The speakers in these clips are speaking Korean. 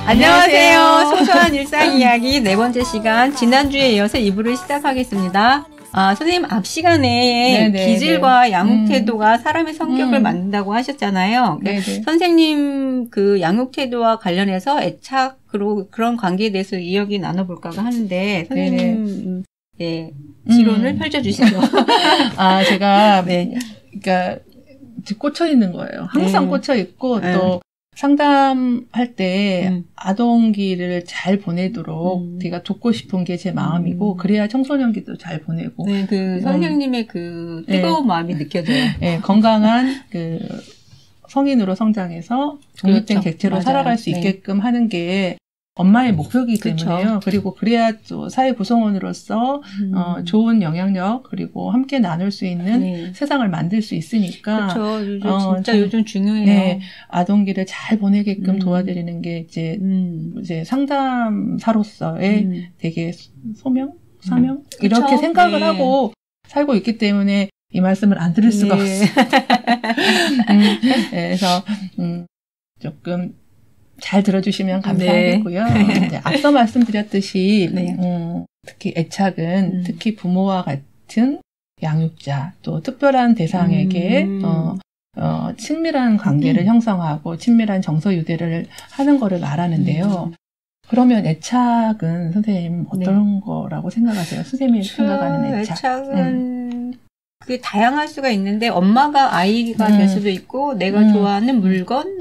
안녕하세요. 소소한 일상 이야기 네 번째 시간, 지난주에 이어서 2부를 시작하겠습니다. 선생님 앞 시간에 기질과 양육 태도가 사람의 성격을 만든다고 하셨잖아요. 선생님 그 양육 태도와 관련해서 애착으로 그런 관계에 대해서 이야기 나눠볼까 하는데 선생님 지론을 펼쳐주시죠. 제가 그러니까 꽂혀 있는 거예요. 항상 꽂혀 있고 또 상담할 때 아동기를 잘 보내도록 제가 돕고 싶은 게 제 마음이고 그래야 청소년기도 잘 보내고 그 선생님의 그 뜨거운 마음이 느껴져요. 건강한 그 성인으로 성장해서 독립된 객체로 살아갈 수 있게끔 하는 게 엄마의 목표이기 때문에요. 그리고 그래야 또 사회 구성원으로서 좋은 영향력 그리고 함께 나눌 수 있는 세상을 만들 수 있으니까. 그렇죠. 진짜 요즘 중요해요. 아동기를 잘 보내게끔 도와드리는 게 이제 상담사로서의 되게 소명, 사명 이렇게 생각을 하고 살고 있기 때문에 이 말씀을 안 드릴 수가 없어요. 그래서 조금 잘 들어주시면 감사하겠고요. 이제 앞서 말씀드렸듯이 특히 애착은 특히 부모와 같은 양육자 또 특별한 대상에게 친밀한 관계를 형성하고 친밀한 정서 유대를 하는 거를 말하는데요. 그러면 애착은 선생님 어떤 거라고 생각하세요? 선생님이 생각하는 애착. 애착은 그게 다양할 수가 있는데 엄마가 아이가 될 수도 있고 내가 좋아하는 물건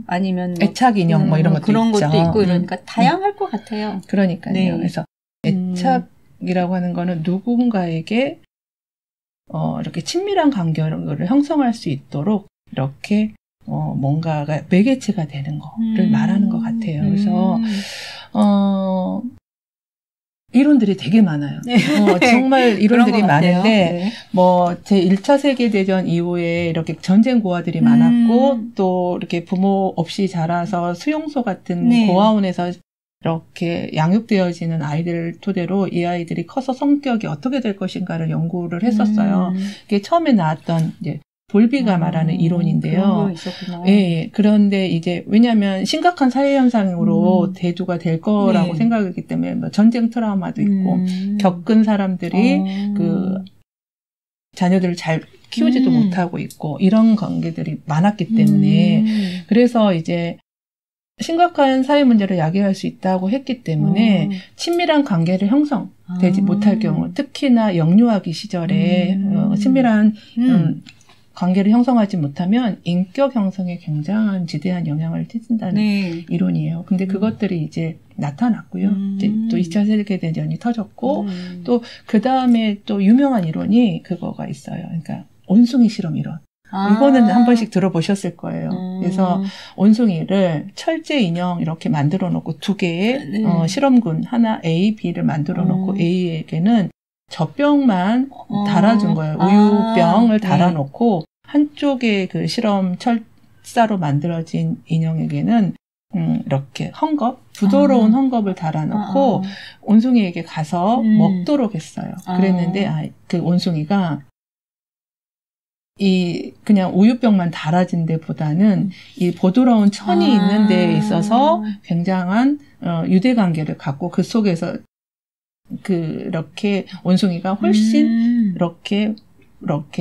아니면 애착 인형 이런 것도 그런 있죠. 것도 있고 이러니까 다양할 것 같아요. 그러니까요. 그래서 애착이라고 하는 거는 누군가에게 이렇게 친밀한 관계를 형성할 수 있도록 이렇게 뭔가가 매개체가 되는 거를 말하는 것 같아요. 그래서 이론들이 되게 많아요. 정말 이론들이 많은데, 제 1차 세계대전 이후에 이렇게 전쟁 고아들이 많았고, 또 이렇게 부모 없이 자라서 수용소 같은 고아원에서 이렇게 양육되어지는 아이들을 토대로 이 아이들이 커서 성격이 어떻게 될 것인가를 연구를 했었어요. 그게 처음에 나왔던 이제 볼비가 말하는 이론인데요. 그런데 이제 왜냐하면 심각한 사회 현상으로 대두가 될 거라고 생각하기 때문에 전쟁 트라우마도 있고 겪은 사람들이 그 자녀들을 잘 키우지도 못하고 있고 이런 관계들이 많았기 때문에 그래서 이제 심각한 사회 문제를 야기할 수 있다고 했기 때문에 친밀한 관계를 형성되지 못할 경우 특히나 영유아기 시절에 친밀한 관계를 형성하지 못하면 인격 형성에 굉장한 지대한 영향을 끼친다는 이론이에요. 근데 그것들이 이제 나타났고요. 이제 또 2차 세계대전이 터졌고 또 그 다음에 또 유명한 이론이 그거가 있어요. 그러니까 온숭이 실험 이론. 이거는 한 번씩 들어보셨을 거예요. 그래서 온숭이를 철제 인형 이렇게 만들어 놓고 두 개의 실험군 하나 A, B를 만들어 놓고 A에게는 젖병만 달아준 거예요. 우유병을 달아놓고 한쪽에 그 실험 철사로 만들어진 인형에게는 이렇게 헝겊, 부드러운 헝겊을 달아놓고 온숭이에게 가서 먹도록 했어요. 그랬는데 그 온숭이가 그냥 우유병만 달아진 데보다는 이 부드러운 천이 있는 데에 있어서 굉장한 유대관계를 갖고 그 속에서 그렇게 온숭이가 훨씬 이렇게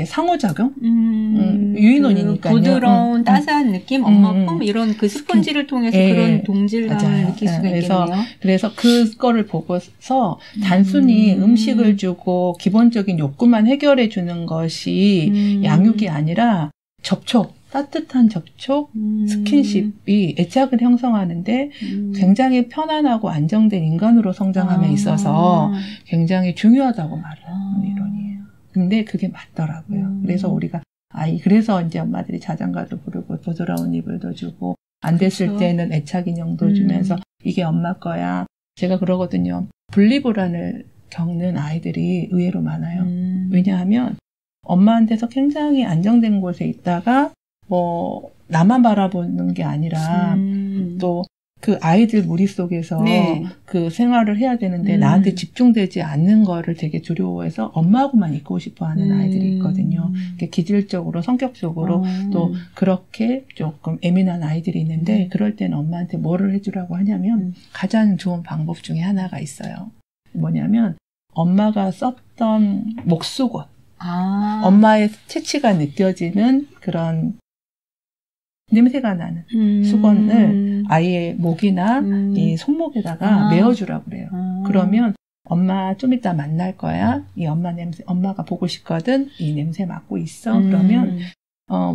상호작용? 유인원이니까요. 부드러운 따스한 느낌, 엄마 품 이런 그 스펀지를 통해서 그런 동질감을 느낄 수가 있겠네요. 그래서 그거를 보고서 단순히 음식을 주고 기본적인 욕구만 해결해 주는 것이 양육이 아니라 따뜻한 접촉, 스킨십이 애착을 형성하는데 굉장히 편안하고 안정된 인간으로 성장함에 있어서 굉장히 중요하다고 말하는 이론이에요. 근데 그게 맞더라고요. 그래서 우리가 그래서 이제 엄마들이 자장가도 부르고 부드러운 이불도 주고 안 됐을 때는 애착 인형도 주면서 이게 엄마 거야. 제가 그러거든요. 분리불안을 겪는 아이들이 의외로 많아요. 왜냐하면 엄마한테서 굉장히 안정된 곳에 있다가 나만 바라보는 게 아니라 또 그 아이들 무리 속에서 네. 그 생활을 해야 되는데 나한테 집중되지 않는 거를 되게 두려워해서 엄마하고만 있고 싶어 하는 아이들이 있거든요. 기질적으로, 성격적으로 또 그렇게 조금 예민한 아이들이 있는데 그럴 때는 엄마한테 뭐를 해주라고 하냐면 가장 좋은 방법 중에 하나가 있어요. 뭐냐면 엄마가 썼던 목수건, 엄마의 채취가 느껴지는 그런 냄새가 나는 수건을 아이의 목이나 이 손목에다가 메어주라고 그래요. 그러면 엄마 좀 이따 만날 거야. 이 엄마 냄새, 엄마가 보고 싶거든. 이 냄새 맡고 있어. 그러면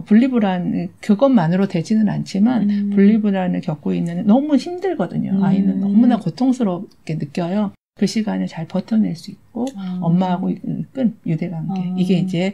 분리불안, 그것만으로 되지는 않지만 분리불안을 겪고 있는 너무 힘들거든요. 아이는 너무나 고통스럽게 느껴요. 그 시간을 잘 버텨낼 수 있고 엄마하고 끈 유대관계. 이게 이제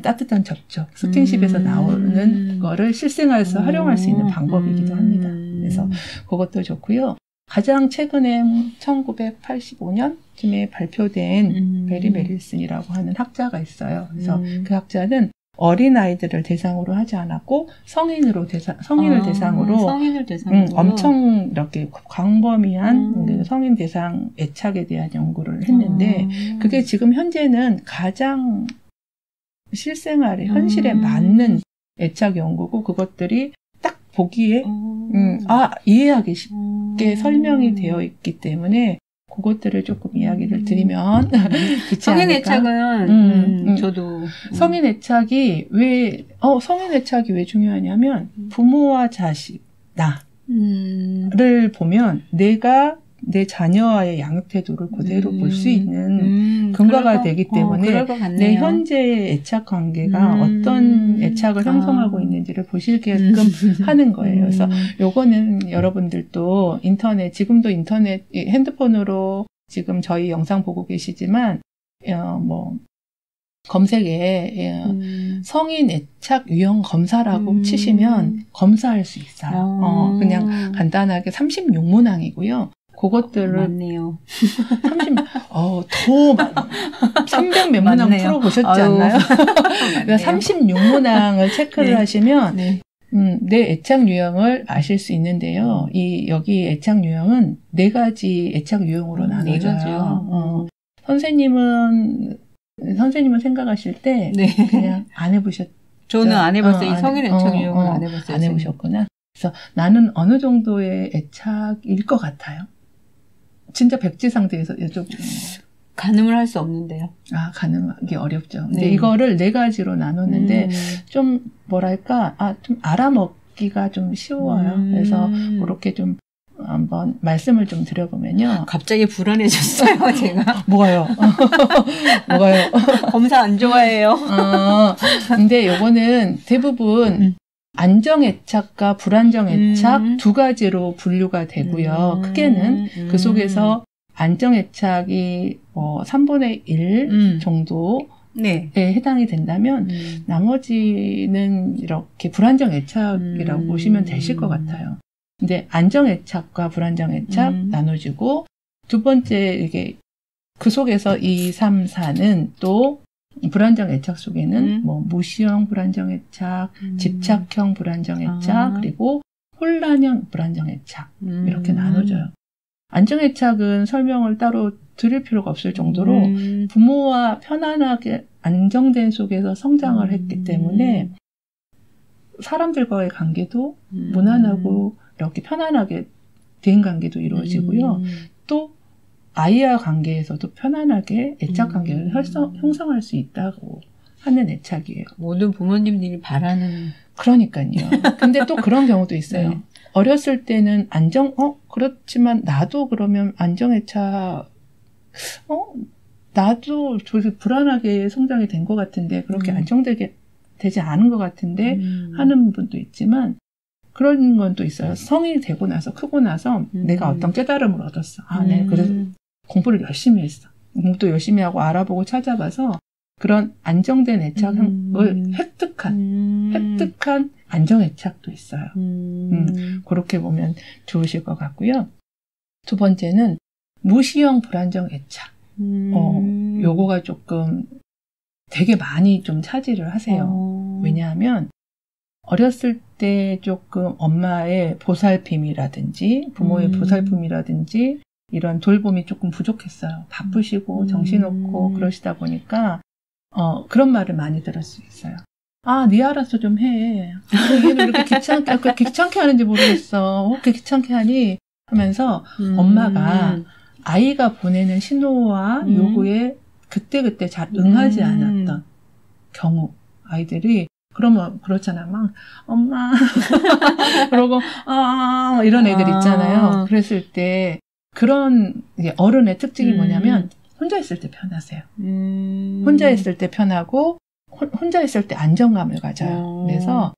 따뜻한 접촉, 스킨십에서 나오는 거를 실생활에서 활용할 수 있는 방법이기도 합니다. 그래서 그것도 좋고요. 가장 최근에 1985년쯤에 발표된 베리 메릴슨이라고 하는 학자가 있어요. 그래서 그 학자는 어린아이들을 대상으로 하지 않았고 성인을 대상으로 엄청 이렇게 광범위한 그 성인 대상 애착에 대한 연구를 했는데 그게 지금 현재는 가장 실생활에 현실에 맞는 애착 연구고 그것들이 딱 보기에 이해하기 쉽게 설명이 되어 있기 때문에 그것들을 조금 이야기를 드리면 성인 애착은 저도 성인 애착이 왜 중요하냐면 부모와 자식 나를 보면 내가 내 자녀와의 양육 태도를 그대로 볼 수 있는 근거가 되기 때문에 내 현재의 애착 관계가 어떤 애착을 형성하고 있는지를 보시게끔 하는 거예요. 그래서 요거는 여러분들도 지금도 인터넷, 핸드폰으로 지금 저희 영상 보고 계시지만, 검색에 성인 애착 유형 검사라고 치시면 검사할 수 있어요. 그냥 간단하게 36문항이고요. 그것들을 맞네요. 300 몇 문항 풀어보셨지 않나요? 그러니까 36문항을 체크를 하시면 내 애착 유형을 아실 수 있는데요. 여기 애착 유형은 4가지 애착 유형으로 나눠져요. 선생님은 생각하실 때 그냥 안 해보셨죠? 저는 안 해봤어요. 이 성인 애착 유형을 안 해봤어요. 안 해보셨구나. 그래서 나는 어느 정도의 애착일 것 같아요. 진짜 백지 상태에서 여쭤보면 가늠을 할 수 없는데요. 가늠하기 어렵죠. 근데 이거를 4가지로 나눴는데 좀 뭐랄까 좀 알아먹기가 좀 쉬워요. 그래서 그렇게 좀 한번 말씀을 좀 드려보면요. 갑자기 불안해졌어요, 제가. 뭐가요? 뭐가요? 검사 안 좋아해요. 근데 요거는 대부분 안정애착과 불안정애착 2가지로 분류가 되고요. 크게는 그 속에서 안정애착이 3분의 1 정도에 해당이 된다면 나머지는 이렇게 불안정애착이라고 보시면 되실 것 같아요. 근데 안정애착과 불안정애착 나눠지고 두 번째 이게 그 속에서 2, 3, 4는 또 불안정 애착 속에는 무시형 불안정 애착, 집착형 불안정 애착, 그리고 혼란형 불안정 애착 이렇게 나눠져요. 안정 애착은 설명을 따로 드릴 필요가 없을 정도로 부모와 편안하게 안정된 속에서 성장을 했기 때문에 사람들과의 관계도 무난하고 이렇게 편안하게 대인관계도 이루어지고요. 또 아이와 관계에서도 편안하게 애착 관계를 형성할 수 있다고 하는 애착이에요. 모든 부모님들이 바라는. 그러니까요. 근데 또 그런 경우도 있어요. 어렸을 때는 그렇지만 나도 그러면 안정애착, 나도 저기 불안하게 성장이 된 것 같은데, 그렇게 안정되게 되지 않은 것 같은데, 하는 분도 있지만, 그런 건 또 있어요. 성인이 되고 나서, 크고 나서, 내가 어떤 깨달음을 얻었어. 네, 그래서 공부를 열심히 했어. 공부도 열심히 하고 알아보고 찾아봐서, 그런 안정된 애착을 획득한 안정애착도 있어요. 그렇게 보면 좋으실 것 같고요. 두 번째는 무시형 불안정 애착. 요거가 조금 되게 많이 좀 차지를 하세요. 왜냐하면 어렸을 그때 조금 엄마의 보살핌이라든지 부모의 보살핌이라든지 이런 돌봄이 조금 부족했어요. 바쁘시고 정신없고 그러시다 보니까 그런 말을 많이 들을 수 있어요. 아, 네 알아서 좀 해. 얘는 이렇게 귀찮게 하는지 모르겠어. 그렇게 귀찮게 하니? 하면서 엄마가 아이가 보내는 신호와 요구에 그때그때 잘 응하지 않았던 경우 아이들이 그러면 그렇잖아. 막 엄마 그러고 이런 애들 있잖아요. 그랬을 때 그런 어른의 특징이 뭐냐면 혼자 있을 때 편하세요. 혼자 있을 때 편하고 혼자 있을 때 안정감을 가져요. 그래서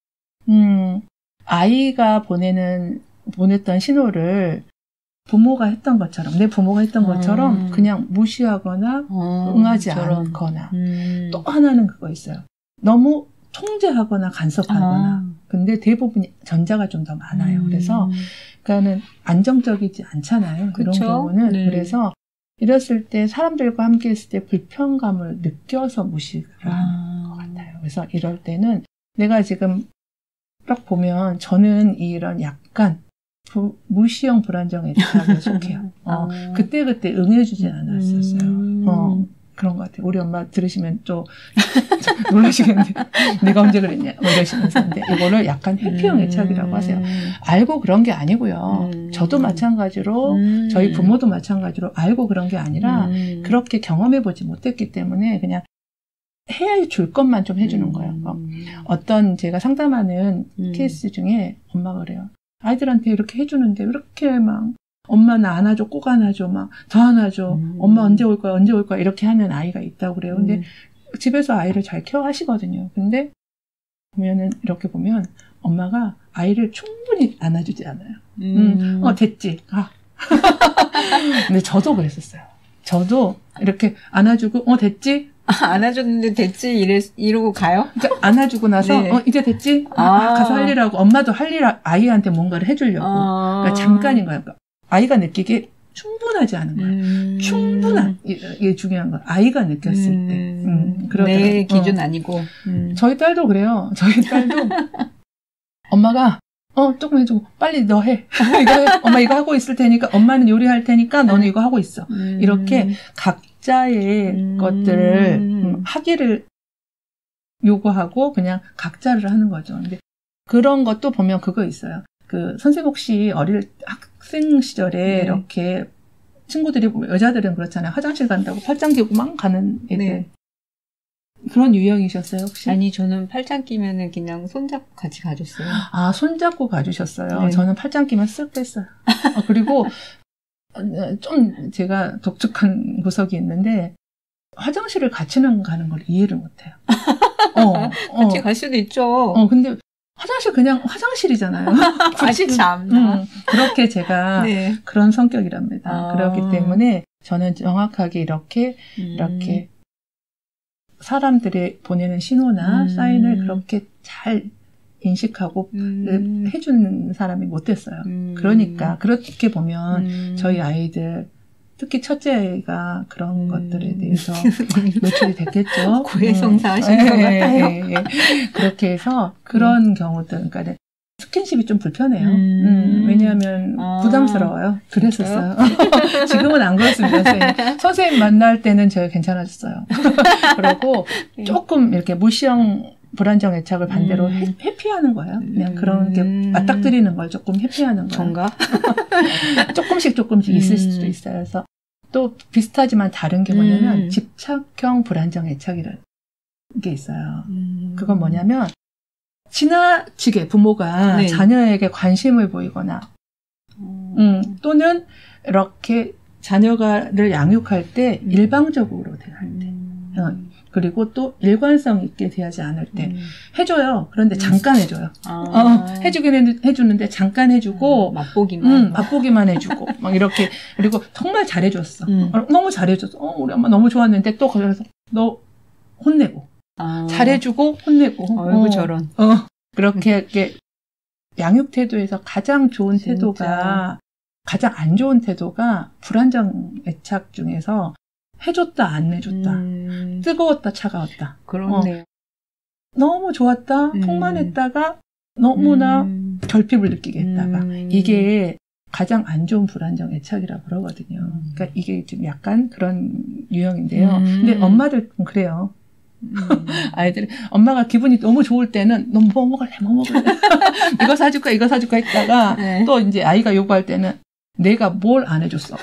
아이가 보냈던 신호를 부모가 했던 것처럼 내 부모가 했던 것처럼 그냥 무시하거나 응하지 않거나 또 하나는 그거 있어요. 너무 통제하거나 간섭하거나 근데 대부분 전자가 좀 더 많아요. 그래서 그러니까는 안정적이지 않잖아요. 그런 그쵸? 경우는 네. 그래서 이랬을 때 사람들과 함께 있을 때 불편감을 느껴서 무시를 하는 것 같아요. 그래서 이럴 때는 내가 지금 딱 보면 저는 이런 약간 무시형 불안정 애착에 속해요. 그때 응해주지 않았었어요. 그런 것 같아요. 우리 엄마 들으시면 좀 놀라시겠는데 내가 언제 그랬냐 이러시면서 근데 이거를 약간 회피형 애착이라고 하세요. 알고 그런 게 아니고요. 저도 마찬가지로 저희 부모도 마찬가지로 알고 그런 게 아니라 그렇게 경험해보지 못했기 때문에 그냥 해야 줄 것만 좀 해주는 거예요. 어떤 제가 상담하는 케이스 중에 엄마가 그래요. 아이들한테 이렇게 해주는데 이렇게 막 엄마는 안아줘, 꼭 안아줘, 막 더 안아줘. 엄마 언제 올 거야, 언제 올 거야 이렇게 하는 아이가 있다고 그래요. 근데 집에서 아이를 잘 케어하시거든요. 근데 이렇게 보면 엄마가 아이를 충분히 안아주지 않아요. 됐지. 근데 저도 그랬었어요. 저도 이렇게 안아주고 됐지. 안아줬는데 됐지 이러고 가요? 안아주고 나서 네. 이제 됐지? 가서 할 일하고 엄마도 할 일 아이한테 뭔가를 해주려고 그러니까 잠깐인 거예요. 그러니까 아이가 느끼기에 충분하지 않은 거예요. 충분한 이게 중요한 거예요. 아이가 느꼈을 때 내 기준 아니고 저희 딸도 그래요. 저희 딸도 엄마가 조금 해주고 빨리 너 해. 엄마 이거 하고 있을 테니까 엄마는 요리할 테니까 너는 이거 하고 있어. 이렇게 각자의 것들을 하기를 요구하고 그냥 각자를 하는 거죠. 근데 그런 것도 보면 그거 있어요. 그 선생님 혹시 어릴 학생 시절에 이렇게 친구들이 여자들은 그렇잖아요. 화장실 간다고 팔짱 끼고 막 가는 애들. 네. 그런 유형이셨어요 혹시? 아니 저는 팔짱 끼면은 그냥 손잡고 같이 가줬어요. 손잡고 가주셨어요. 네. 저는 팔짱 끼면 쓱 뺐어요. 그리고 좀 제가 독특한 구석이 있는데 화장실을 같이는 가는 걸 이해를 못해요. 같이 갈 수도 있죠. 근데 화장실 그냥 화장실이잖아요. 굳이 참나. 그렇게 제가 네. 그런 성격이랍니다. 그렇기 때문에 저는 정확하게 이렇게 사람들이 보내는 신호나 사인을 그렇게 잘 인식하고 해주는 사람이 못 됐어요. 그러니까 그렇게 보면 저희 아이들 특히 첫째 아이가 그런 것들에 대해서 노출이 됐겠죠. 고해성사하신 것 같아요. 그렇게 해서 그런 경우들, 그러니까 스킨십이 좀 불편해요. 왜냐하면 부담스러워요. 그랬었어요. 지금은 안 그렇습니다. 선생님 만날 때는 제가 괜찮아졌어요. 그리고 조금 이렇게 무시형 불안정 애착을 반대로 회피하는 거예요. 그냥 그런 게 맞닥뜨리는 걸 조금 회피하는 거예요. 전가? 조금씩 있을 수도 있어요. 그래서 또 비슷하지만 다른 게 뭐냐면 집착형 불안정 애착이라는 게 있어요. 그건 뭐냐면 지나치게 부모가 자녀에게 관심을 보이거나 또는 이렇게 자녀가를 양육할 때 일방적으로 대할 때 그리고 또 일관성 있게 대하지 않을 때 해줘요. 그런데 잠깐 해줘요. 해주긴 해주는데 잠깐 해주고 맛보기만 해주고 막 이렇게 그리고 정말 잘해줬어. 너무 잘해줬어. 우리 엄마 너무 좋았는데 또 그래서 너 혼내고 잘해주고 혼내고 어이구 저런. 그렇게 이렇게 양육 태도에서 가장 좋은 태도가 가장 안 좋은 태도가 불안정 애착 중에서 해줬다 안 해줬다 뜨거웠다 차가웠다 그렇네요. 너무 좋았다 풍만했다가 너무나 결핍을 느끼게 했다가 이게 가장 안 좋은 불안정 애착이라고 그러거든요. 그러니까 이게 좀 약간 그런 유형인데요. 근데 엄마들 그래요. 아이들 엄마가 기분이 너무 좋을 때는 너 뭐 먹을래 뭐 먹을래 이거 사줄까 이거 사줄까 했다가 네. 또 이제 아이가 요구할 때는 내가 뭘 안 해줬어.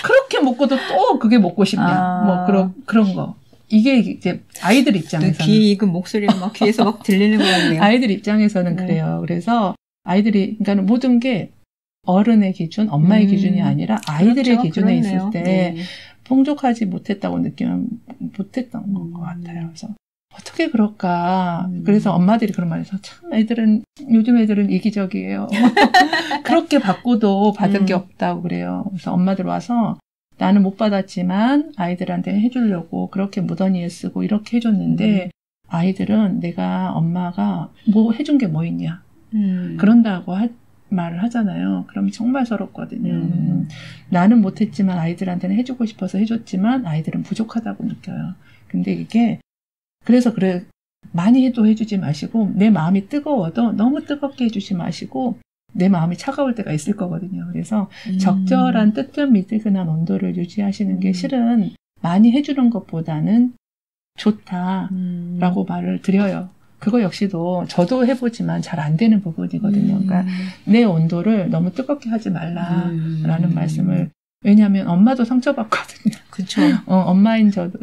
그렇게 먹고도 또 그게 먹고 싶냐. 뭐 그런 거. 이게 이제 아이들 입장에서는 귀 익은 목소리가 막 귀에서 막 들리는 것 같네요. 아이들 입장에서는 네. 그래요. 그래서 아이들이 그러니까 모든 게 어른의 기준, 엄마의 기준이 아니라 아이들의 그렇죠. 기준에 그렇네요. 있을 때 네. 풍족하지 못했다고 느끼면 못했던 것 같아요. 그래서 어떻게 그럴까? 그래서 엄마들이 그런 말해서 참 요즘 애들은 이기적이에요. 그렇게 받고도 받은 게 없다고 그래요. 그래서 엄마들 와서 나는 못 받았지만 아이들한테 해주려고 그렇게 무던히에 쓰고 이렇게 해줬는데 아이들은 내가 엄마가 뭐 해준 게 뭐 있냐. 그런다고 말을 하잖아요. 그럼 정말 서럽거든요. 나는 못했지만 아이들한테는 해주고 싶어서 해줬지만 아이들은 부족하다고 느껴요. 근데 이게 그래서 그래 많이 해도 해주지 마시고 내 마음이 뜨거워도 너무 뜨겁게 해주지 마시고 내 마음이 차가울 때가 있을 거거든요. 그래서 적절한 뜨뜻미뜨근한 온도를 유지하시는 게 실은 많이 해주는 것보다는 좋다라고 말을 드려요. 그거 역시도 저도 해보지만 잘 안 되는 부분이거든요. 그러니까 내 온도를 너무 뜨겁게 하지 말라라는 말씀을 왜냐하면 엄마도 상처받거든요. 그렇죠. 엄마인 저도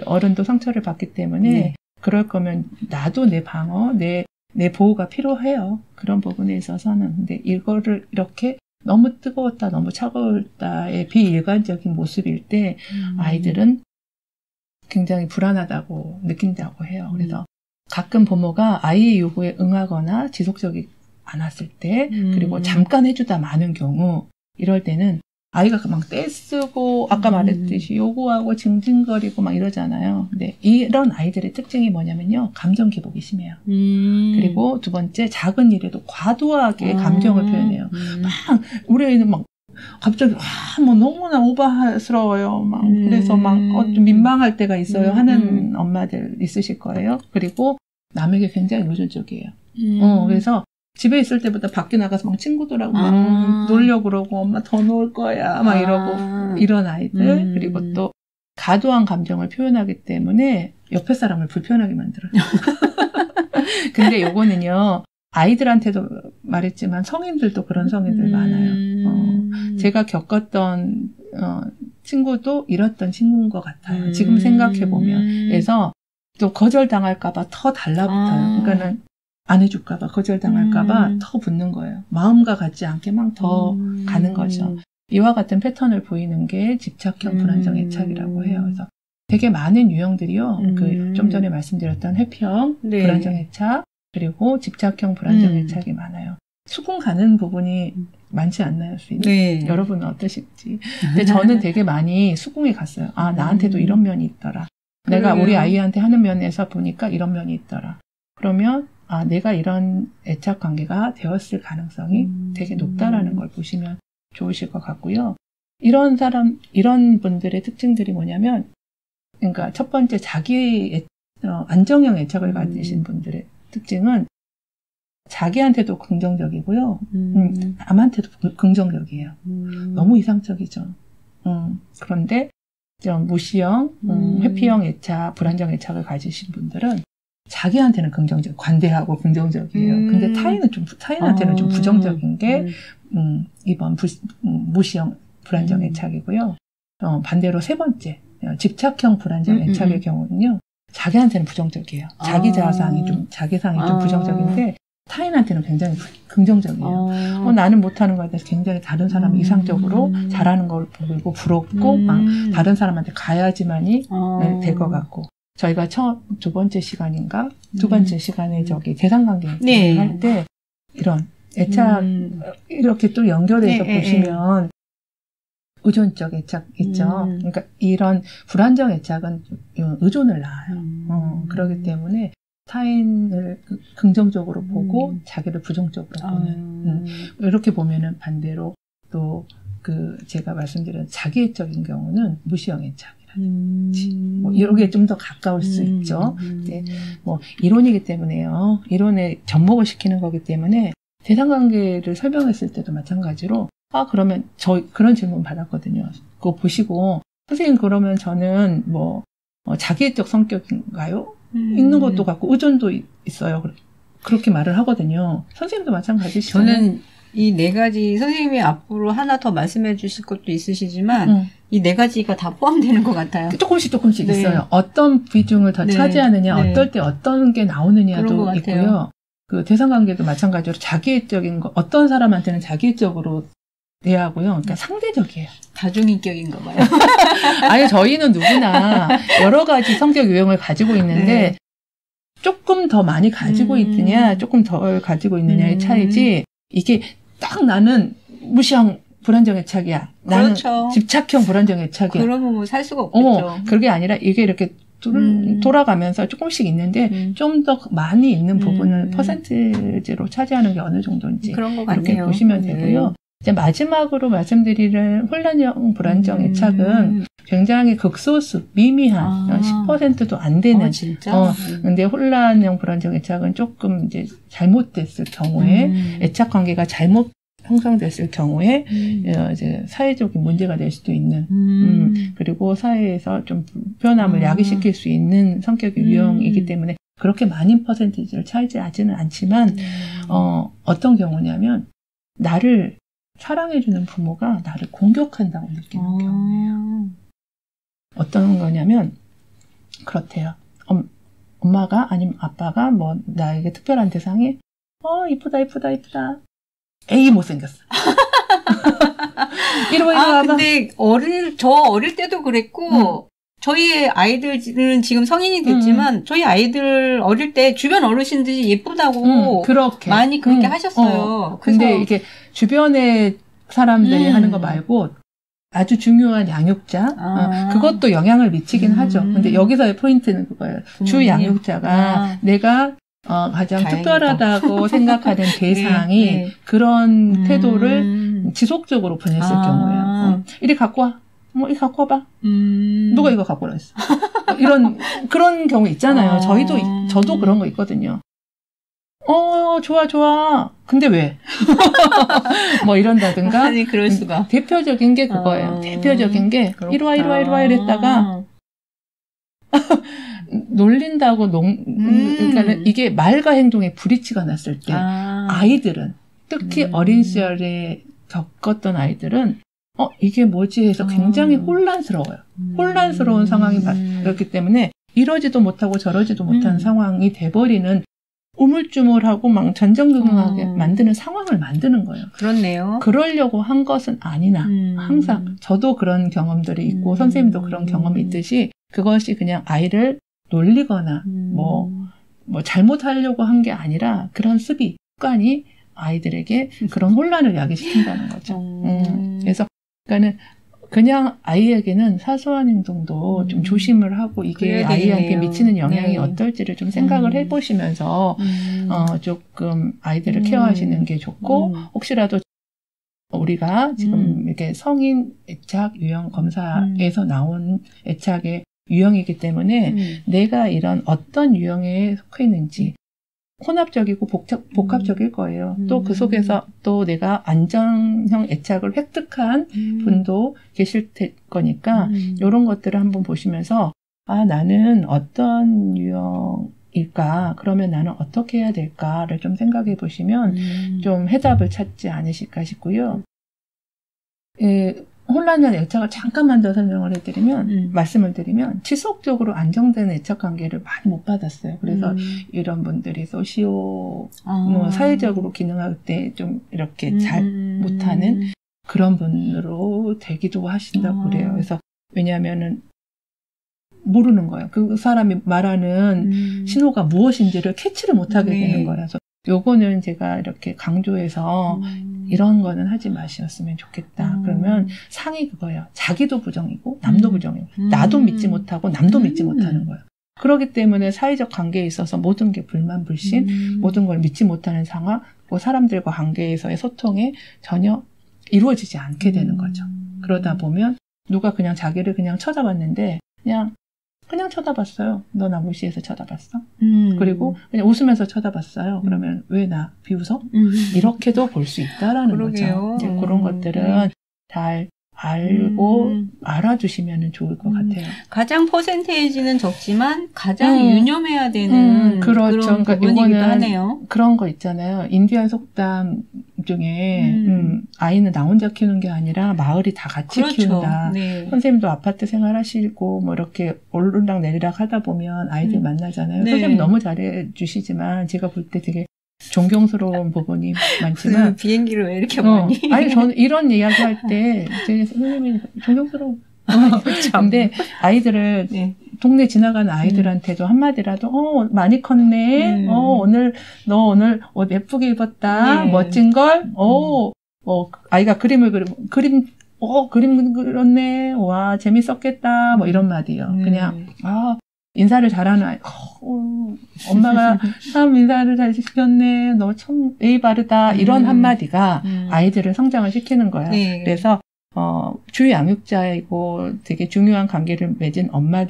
어른도 상처를 받기 때문에 네. 그럴 거면 나도 내 방어, 내 보호가 필요해요. 그런 부분에 있어서는. 근데 이거를 이렇게 너무 뜨거웠다, 너무 차가웠다의 비일관적인 모습일 때 아이들은 굉장히 불안하다고 느낀다고 해요. 그래서 가끔 부모가 아이의 요구에 응하거나 지속적이 않았을 때 그리고 잠깐 해주다 마는 경우 이럴 때는 아이가 막 떼쓰고 아까 말했듯이 요구하고 징징거리고 막 이러잖아요. 근데 이런 아이들의 특징이 뭐냐면요. 감정 기복이 심해요. 그리고 두 번째 작은 일에도 과도하게 감정을 표현해요. 막 우리 애는 막 갑자기 뭐 너무나 오바스러워요. 막 그래서 막 좀 민망할 때가 있어요. 하는 엄마들 있으실 거예요. 그리고 남에게 굉장히 의존적이에요. 그래서 집에 있을 때보다 밖에 나가서 막 친구들하고 막 놀려고 그러고 엄마 더 놀 거야 막 이러고 이런 아이들 그리고 또 과도한 감정을 표현하기 때문에 옆에 사람을 불편하게 만들어요. 근데 요거는요 아이들한테도 말했지만 성인들도 그런 성인들 많아요. 제가 겪었던 친구도 이랬던 친구인 것 같아요. 지금 생각해보면. 그래서 또 거절당할까봐 더 달라붙어요. 그러니까는 안 해줄까봐 거절당할까봐 더 붙는 거예요. 마음과 같지 않게 막 더 가는 거죠. 이와 같은 패턴을 보이는 게 집착형 불안정 애착이라고 해요. 그래서 되게 많은 유형들이요. 그 좀 전에 말씀드렸던 회피형 네. 불안정 애착 그리고 집착형 불안정 애착이 많아요. 수긍 가는 부분이 많지 않나요, 수인님? 네. 여러분은 어떠실지. 근데 저는 되게 많이 수긍이 갔어요. 아, 나한테도 이런 면이 있더라. 내가 우리 아이한테 하는 면에서 보니까 이런 면이 있더라. 그러면 아, 내가 이런 애착 관계가 되었을 가능성이 되게 높다라는 걸 보시면 좋으실 것 같고요. 이런 분들의 특징들이 뭐냐면, 그러니까 첫 번째 안정형 애착을 가지신 분들의 특징은 자기한테도 긍정적이고요. 남한테도 긍정적이에요. 너무 이상적이죠. 그런데 좀 무시형, 회피형 애착, 불안정 애착을 가지신 분들은 자기한테는 관대하고 긍정적이에요. 근데 타인한테는 좀 부정적인 게, 이번 무시형 불안정 애착이고요. 반대로 세 번째, 집착형 불안정 애착의 경우는요, 자기한테는 부정적이에요. 자기 상이 좀 부정적인데, 타인한테는 굉장히 긍정적이에요. 나는 못하는 거에 대해서 굉장히 다른 사람이 이상적으로 잘하는 걸 보고 부럽고, 막 다른 사람한테 가야지만이 될 것 같고. 저희가 두 번째 시간에 대상관계 네. 할 때 이런 애착 이렇게 또 연결해서 보시면 의존적 애착 있죠. 그러니까 이런 불안정 애착은 의존을 낳아요. 그렇기 때문에 타인을 긍정적으로 보고 자기를 부정적으로 보는 이렇게 보면은 반대로 또 제가 말씀드린 자기애적인 경우는 무시형 애착. 뭐 이런 게 좀 더 가까울 수 있죠. 네. 뭐 이론이기 때문에요. 이론에 접목을 시키는 거기 때문에 대상관계를 설명했을 때도 마찬가지로 그러면 저 그런 질문 받았거든요. 그거 보시고 선생님 그러면 저는 뭐 자기애적 성격인가요? 있는 것도 같고 의존도 있어요. 그렇게 말을 하거든요. 선생님도 마찬가지시죠? 저는 이 네 가지 선생님이 앞으로 하나 더 말씀해 주실 것도 있으시지만 이 네 가지가 다 포함되는 것 같아요. 조금씩 네. 있어요. 어떤 비중을 더 차지하느냐, 네. 어떨 때 어떤 게 나오느냐도 있고요. 그 대상관계도 마찬가지로 자기애적인 거, 어떤 사람한테는 자기애적으로 대하고요. 그러니까 상대적이에요. 다중인격인가 봐요. 아니, 저희는 누구나 여러 가지 성격 유형을 가지고 있는데 조금 더 많이 가지고 있느냐, 조금 덜 가지고 있느냐의 차이지 이게 딱 나는 무시한 불안정 애착이야. 나는 그렇죠. 집착형 불안정 애착이야. 그러면 뭐 살 수가 없겠죠. 그게 아니라 이게 이렇게 돌아가면서 조금씩 있는데 좀 더 많이 있는 부분을 퍼센티지로 차지하는 게 어느 정도인지 그런 것 이렇게 같네요. 보시면 되고요. 이제 마지막으로 말씀드리는 혼란형 불안정 애착은 굉장히 극소수, 미미한 10%도 안 되는. 진짜? 근데 혼란형 불안정 애착은 조금 이제 잘못됐을 경우에 애착 관계가 잘못 형성됐을 경우에 이제 사회적인 문제가 될 수도 있는 그리고 사회에서 좀 불편함을 야기시킬 수 있는 성격의 유형이기 때문에 그렇게 많은 퍼센티지를 차지하지는 않지만 어떤 경우냐면 나를 사랑해주는 부모가 나를 공격한다고 느끼는 경우예요. 어떤 거냐면 그렇대요. 엄마가 아니면 아빠가 뭐 나에게 특별한 대상이 이쁘다 에이 못생겼어. 이리 와봐. 근데 저 어릴 때도 그랬고 저희 아이들은 지금 성인이 됐지만 저희 아이들 어릴 때 주변 어르신들이 예쁘다고 그렇게 많이 그렇게 하셨어요. 근데 이게 주변의 사람들이 하는 거 말고 아주 중요한 양육자 그것도 영향을 미치긴 하죠. 근데 여기서의 포인트는 그거예요. 주 양육자가 내가 가장 다행이다. 특별하다고 생각하는 대상이 그런 태도를 지속적으로 보냈을 경우에요. 이리 갖고 와. 이리 갖고 와봐. 누가 이거 갖고 오라 했어. 그런 경우 있잖아요. 저도 그런 거 있거든요. 좋아. 근데 왜? 뭐 이런다든가. 아니, 그럴 수가. 대표적인 게 그거예요. 대표적인 게, 이리 와 이랬다가, 놀린다고 그러니까 이게 말과 행동에 불이치가 났을 때 아이들은 특히 어린 시절에 겪었던 아이들은 이게 뭐지 해서 굉장히 혼란스러워요. 혼란스러운 상황이 그렇기 때문에 이러지도 못하고 저러지도 못하는 상황이 돼버리는 우물쭈물하고 막 전전긍긍하게 만드는 상황을 만드는 거예요. 그렇네요. 그러려고 한 것은 아니나 항상 저도 그런 경험들이 있고 선생님도 그런 경험이 있듯이 그것이 그냥 아이를 놀리거나 뭐 잘못하려고 한 게 아니라 그런 습관이 아이들에게 그런 혼란을 야기시킨다는 거죠. 그래서 그러니까는 그냥 아이에게는 사소한 행동도 좀 조심을 하고 이게 아이한테 미치는 영향이 어떨지를 좀 생각을 해보시면서 조금 아이들을 케어하시는 게 좋고 혹시라도 우리가 지금 이렇게 성인 애착 유형 검사에서 나온 애착의 유형이기 때문에 내가 이런 어떤 유형에 속해 있는지 혼합적이고 복합적일 거예요. 또 그 속에서 또 내가 안정형 애착을 획득한 분도 계실 거니까 이런 것들을 한번 보시면서 나는 어떤 유형일까? 그러면 나는 어떻게 해야 될까를 좀 생각해 보시면 좀 해답을 찾지 않으실까 싶고요. 혼란형 애착을 잠깐만 더 설명을 해드리면, 말씀을 드리면, 지속적으로 안정된 애착 관계를 많이 못 받았어요. 그래서 이런 분들이 소시오, 사회적으로 기능할 때 좀 이렇게 잘 못하는 그런 분으로 되기도 하신다고 그래요. 그래서, 왜냐면은, 모르는 거예요. 그 사람이 말하는 신호가 무엇인지를 캐치를 못하게 되는 거예요. 그래서 요거는 제가 이렇게 강조해서 이런 거는 하지 마셨으면 좋겠다. 그러면 상이 그거예요. 자기도 부정이고 남도 부정이고 나도 믿지 못하고 남도 믿지 못하는 거예요. 그렇기 때문에 사회적 관계에 있어서 모든 게 불만, 불신, 모든 걸 믿지 못하는 상황, 뭐 사람들과 관계에서의 소통에 전혀 이루어지지 않게 되는 거죠. 그러다 보면 누가 그냥 자기를 그냥 쳐다봤는데 그냥 쳐다봤어요. 너 나 무시해서 쳐다봤어? 그리고 그냥 웃으면서 쳐다봤어요. 그러면 왜 나 비웃어? 이렇게도 볼 수 있다라는 거죠. 이제 그런 것들은 잘 알고 알아두시면 좋을 것 같아요. 가장 퍼센테이지는 적지만 가장 유념해야 되는 그렇죠. 그런 부분이기도 하네요. 그런 거 있잖아요. 인디안 속담 중에 아이는 나 혼자 키우는 게 아니라 마을이 다 같이 그렇죠. 키운다. 네. 선생님도 아파트 생활하시고 뭐 이렇게 오르락 내리락 하다 보면 아이들 만나잖아요. 네. 선생님 너무 잘해 주시지만 제가 볼 때 되게 존경스러운 부분이 많지만 비행기를 왜 이렇게 많이 아니 저는 이런 이야기 할 때 제 선생님이 존경스러워. 근데 아이들을 네. 동네 지나가는 아이들한테도 한마디라도 많이 컸네. 너 오늘 옷 예쁘게 입었다. 네. 멋진 걸. 아이가 그림 그렸네. 와 재밌었겠다. 뭐 이런 말이요. 그냥 인사를 잘하는 아이. 엄마가 참 인사를 잘 시켰네. 너 참 예의 바르다. 이런 한마디가 아이들을 성장을 시키는 거야. 네. 그래서 주 양육자이고 되게 중요한 관계를 맺은 엄마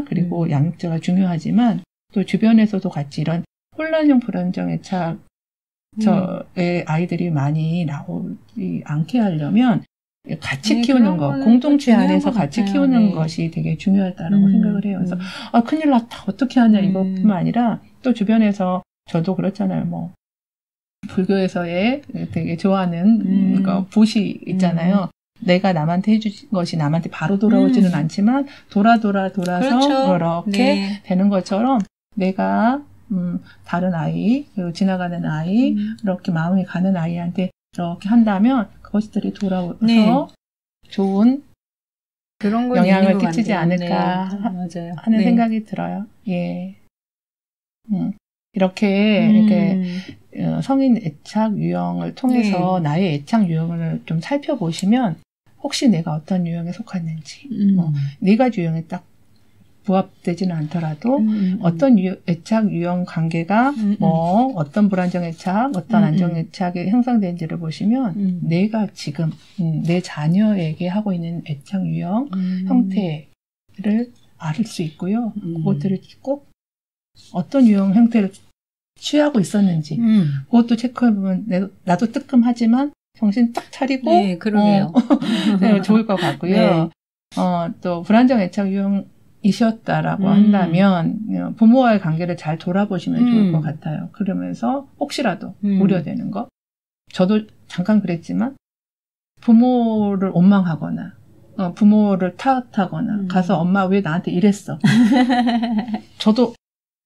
그리고 양육자가 중요하지만 또 주변에서도 같이 이런 혼란형 불안정의 저의 아이들이 많이 나오지 않게 하려면 같이 키우는 거, 공동체 안에서 같이 키우는 것이 되게 중요하다고 생각을 해요. 그래서 큰일 났다, 어떻게 하냐 이것뿐만 아니라 또 주변에서 저도 그렇잖아요. 뭐 불교에서의 되게 좋아하는 보시 있잖아요. 내가 남한테 해준 것이 남한테 바로 돌아오지는 않지만 돌아서 그렇죠. 그렇게 되는 것처럼 내가 다른 아이 그리고 지나가는 아이 이렇게 마음이 가는 아이한테 이렇게 한다면 그것들이 돌아오서 좋은 그런 영향을 끼치지 않을까 하는 네. 생각이 들어요. 예. 이렇게 성인 애착 유형을 통해서 나의 애착 유형을 좀 살펴보시면 혹시 내가 어떤 유형에 속았는지 네 가지 유형에 딱 부합되지는 않더라도 어떤 애착 유형 관계가 뭐 어떤 불안정 애착, 어떤 안정 애착이 형성된지를 보시면 내가 지금 내 자녀에게 하고 있는 애착 유형 형태를 알 수 있고요. 그것들을 꼭 어떤 유형 형태를 취하고 있었는지 그것도 체크해보면 나도 뜨끔하지만 정신 딱 차리고 네, 그러게요. 좋을 것 같고요. 또 불안정 애착 유형이셨다라고 한다면 부모와의 관계를 잘 돌아보시면 좋을 것 같아요. 그러면서 혹시라도 우려되는 거 저도 잠깐 그랬지만 부모를 원망하거나 부모를 탓하거나 가서 엄마 왜 나한테 이랬어 저도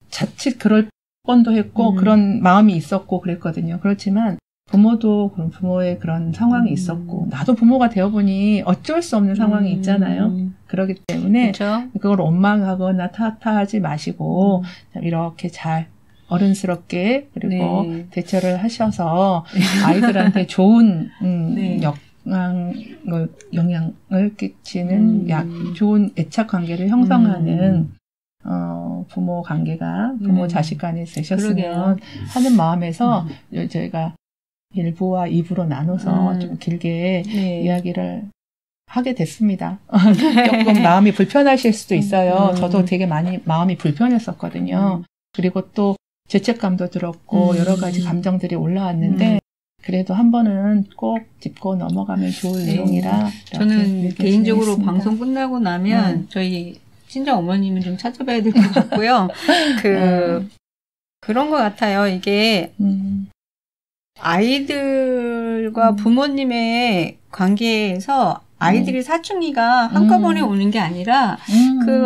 자칫 그럴 뻔도 했고 그런 마음이 있었고 그랬거든요. 그렇지만 부모도 부모의 그런 상황이 있었고 나도 부모가 되어보니 어쩔 수 없는 상황이 있잖아요. 그렇기 때문에 그렇죠? 그걸 원망하거나 탓하지 마시고 이렇게 잘 어른스럽게 그리고 대처를 하셔서 아이들한테 좋은 영향을 끼치는 좋은 애착 관계를 형성하는 부모 관계가 부모 자식 간에 되셨으면 하는 마음에서 저희가 1부와 2부로 나눠서 좀 길게 이야기를 하게 됐습니다. 조금 마음이 불편하실 수도 있어요. 저도 되게 많이 마음이 불편했었거든요. 그리고 또 죄책감도 들었고 여러 가지 감정들이 올라왔는데 그래도 한 번은 꼭 짚고 넘어가면 좋을 내용이라 저는 개인적으로 방송 끝나고 나면 저희 친정 어머님은 좀 찾아봐야 될 것 같고요. 그런 것 같아요. 이게 아이들과 부모님의 관계에서 아이들이 사춘기가 한꺼번에 오는 게 아니라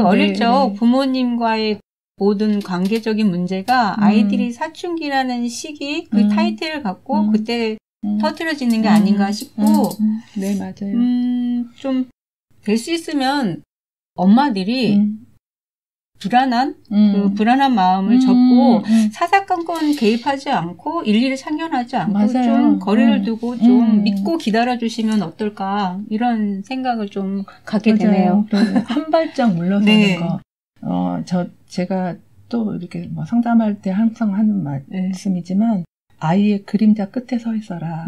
어릴 적 부모님과의 모든 관계적인 문제가 아이들이 사춘기라는 시기 그 타이틀을 갖고 그때 터뜨려지는 게 아닌가 싶고 네 맞아요. 좀 될 수 있으면 엄마들이 그 불안한 마음을 접고 사사건건 개입하지 않고 일일이 참견하지 않고 맞아요. 좀 거리를 두고 좀 믿고 기다려주시면 어떨까 이런 생각을 좀 갖게 되네요. 한 발짝 물러서는 거. 제가 또 이렇게 뭐 상담할 때 항상 하는 말씀이지만 아이의 그림자 끝에 서 있어라.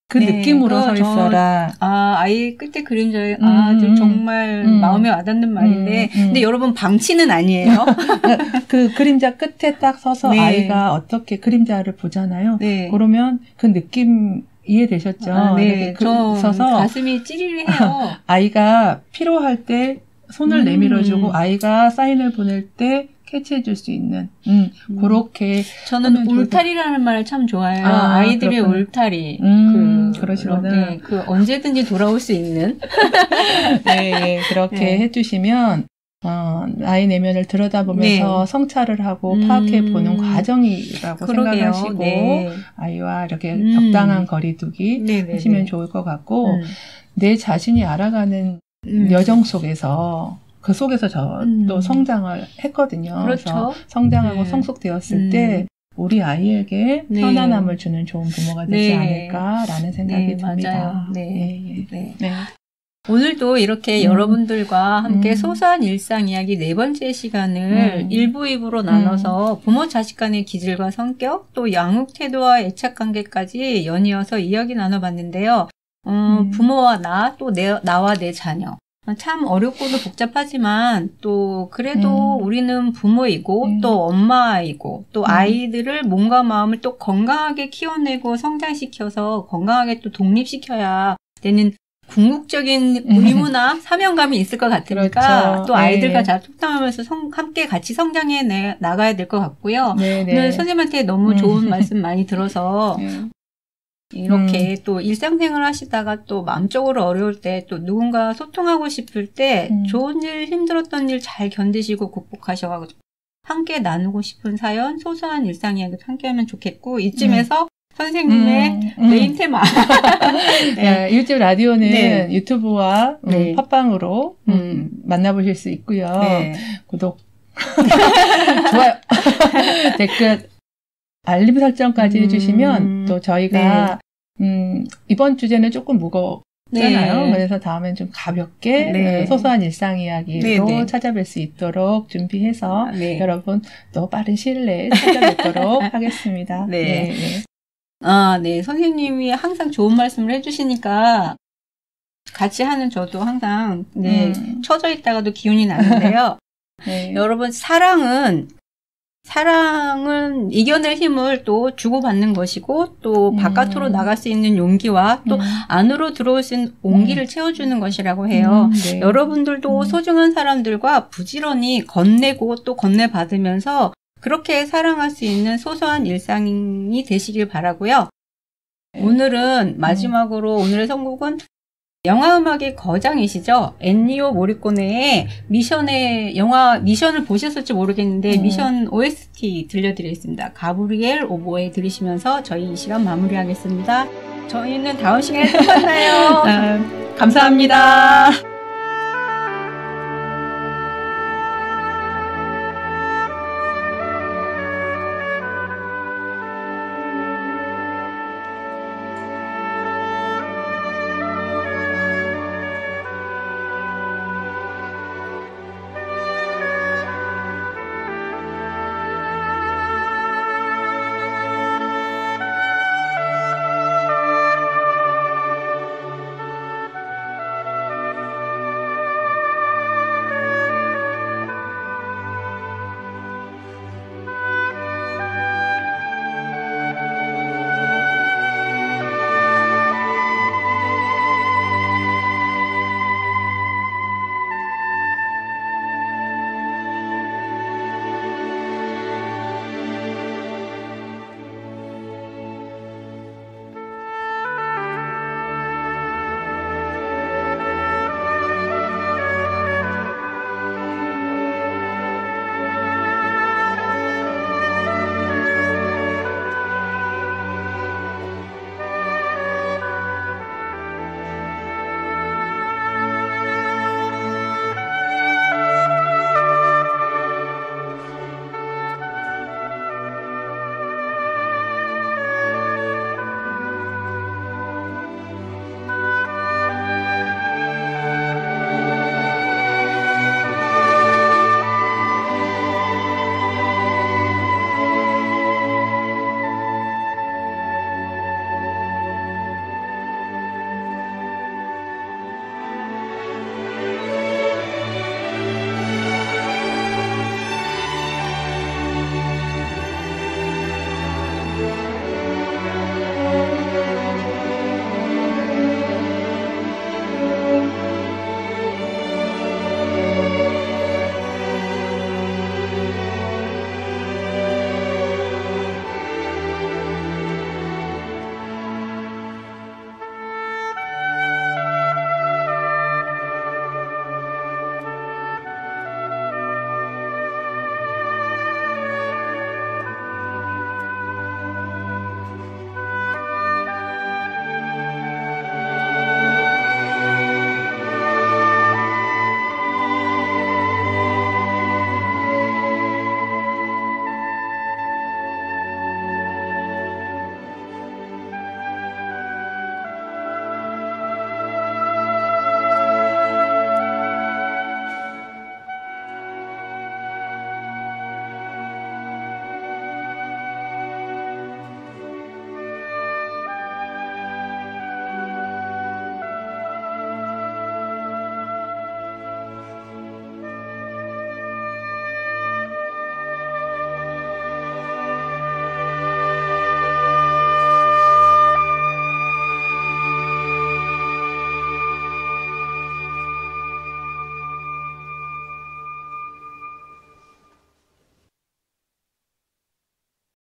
그 느낌으로 서 있어라. 아이의 끝에 그림자에 아주 정말 마음에 와닿는 말인데, 근데 여러분 방치는 아니에요. 그 그림자 끝에 딱 서서 네. 아이가 어떻게 그림자를 보잖아요. 네. 그러면 그 느낌 이해되셨죠? 네. 서서 가슴이 찌릿해요. 아이가 필요할 때 손을 내밀어주고 아이가 사인을 보낼 때 캐치해줄 수 있는 그렇게 저는 울타리라는 말을 참 좋아해요. 아이들의 그렇구나. 울타리 그러시구나. 네, 그 언제든지 돌아올 수 있는 네, 그렇게 네. 해주시면 아이 내면을 들여다보면서 네. 성찰을 하고 파악해보는 과정이라고 그러게요. 생각하시고 네. 아이와 이렇게 적당한 거리두기 하시면 좋을 것 같고 내 자신이 알아가는 여정 속에서 그 속에서 또 성장을 했거든요. 그렇죠. 그래서 성장하고 성숙되었을 때 우리 아이에게 편안함을 주는 좋은 부모가 되지 않을까라는 생각이 듭니다. 맞아요. 네. 오늘도 이렇게 여러분들과 함께 소소한 일상 이야기 4번째 시간을 1부, 2부로 나눠서 부모 자식 간의 기질과 성격, 또 양육 태도와 애착 관계까지 연이어서 이야기 나눠봤는데요. 부모와 또 나와 내 자녀. 참 어렵고도 복잡하지만 또 그래도 우리는 부모이고 또 엄마이고 또 아이들을 몸과 마음을 또 건강하게 키워내고 성장시켜서 건강하게 또 독립시켜야 되는 궁극적인 의무나 사명감이 있을 것 같으니까 그렇죠. 또 아이들과 잘 소통하면서 함께 같이 성장해 나가야 될 것 같고요. 오늘 선생님한테 너무 좋은 말씀 많이 들어서 이렇게 또 일상생활 하시다가 또 마음적으로 어려울 때 또 누군가 소통하고 싶을 때 좋은 일, 힘들었던 일 잘 견디시고 극복하셔가지고 함께 나누고 싶은 사연, 소소한 일상 이야기도 함께 하면 좋겠고 이쯤에서 선생님의 메인 테마. 네. 일집 라디오는 유튜브와 팟빵으로 만나보실 수 있고요. 구독, 좋아요, 댓글, 알림 설정까지 해주시면 또 저희가 이번 주제는 조금 무겁잖아요. 그래서 다음엔 좀 가볍게 소소한 일상 이야기로 찾아뵐 수 있도록 준비해서 여러분 또 빠른 시일 내에 찾아뵙도록 하겠습니다. 네. 선생님이 항상 좋은 말씀을 해주시니까 같이 하는 저도 항상 처져 있다가도 기운이 나는데요. 여러분 사랑은 이겨낼 힘을 또 주고받는 것이고 또 바깥으로 나갈 수 있는 용기와 또 안으로 들어올 수 있는 온기를 채워주는 것이라고 해요. 여러분들도 소중한 사람들과 부지런히 건네고 또 건네받으면서 그렇게 사랑할 수 있는 소소한 일상이 되시길 바라고요. 오늘은 마지막으로 오늘의 선곡은 영화음악의 거장이시죠. 엔니오 모리코네의 미션을 보셨을지 모르겠는데 미션 OST 들려드리겠습니다. 가브리엘 오보에 들으시면서 저희 이 시간 마무리하겠습니다. 저희는 다음 시간에 또 만나요. 감사합니다.